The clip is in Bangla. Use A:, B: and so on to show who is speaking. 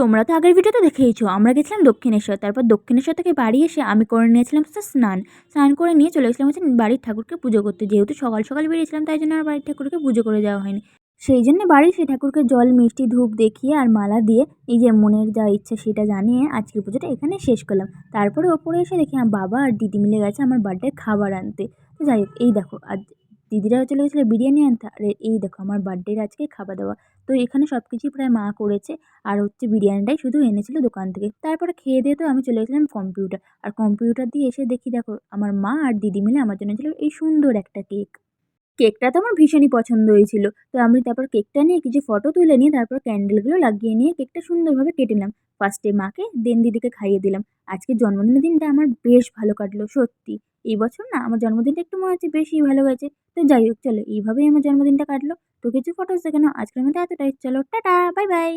A: তোমরা তো আগের ভিডিওতে দেখেইছো আমরা গেছিলাম দক্ষিণেশ্বর। তারপর দক্ষিণেশ্বর থেকে বাড়ি এসে আমি করে নিয়েছিলাম হচ্ছে স্নান। স্নান করে নিয়ে চলে গেছিলাম হচ্ছে বাড়ির ঠাকুরকে পুজো করতে। যেহেতু সকাল সকাল বেরিয়েছিলাম তাই জন্য আর বাড়ির ঠাকুরকে পুজো করে যাওয়া হয়নি। সেই জন্য বাড়ির সেই ঠাকুরকে জল, মিষ্টি, ধূপ দেখিয়ে আর মালা দিয়ে এই যে মনের যা ইচ্ছা সেটা জানিয়ে আজকের পুজোটা এখানে শেষ করলাম। তারপরে ওপরে এসে দেখি আমার বাবা আর দিদি মিলে গেছে আমার বার্থডের খাবার আনতে। তো যাই হোক এই দেখো আজ দিদিরাও চলে গেছিলো বিরিয়ানি আনতে আর এই দেখো আমার বার্থডের আজকে খাওয়া-দাওয়া। তো এখানে সবকিছুই প্রায় মা করেছে। আর হচ্ছে বিরিয়ানিটাই শুধু এনেছিল দোকান থেকে। তারপরে খেয়ে দিয়ে তো আমি চলে গেছিলাম কম্পিউটার। আর কম্পিউটার দিয়ে এসে দেখি দেখো আমার মা আর দিদি মিলে আমার জন্য এনেছিল এই সুন্দর একটা কেক। কেকটা তো আমার ভীষণই পছন্দ হয়েছিল। তো আমি তারপর কেকটা নিয়ে কিছু ফটো তুলে নিয়ে তারপর ক্যান্ডেলগুলো লাগিয়ে নিয়ে কেকটা সুন্দরভাবে কেটে নিলাম। ফার্স্টে মাকে দেন দিদিকে খাইয়ে দিলাম। আজকের জন্মদিনের দিনটা আমার বেশ ভালো কাটলো সত্যি। এই বছর না আমার জন্মদিনটা একটু মনে হচ্ছে বেশিই ভালো গেছে। তো যাই হোক চলো এইভাবেই আমার জন্মদিনটা কাটলো। তো কিছু ফটোস দেখে নাও। আজকের মতো এতটাই। চলো টাটা বাই বাই।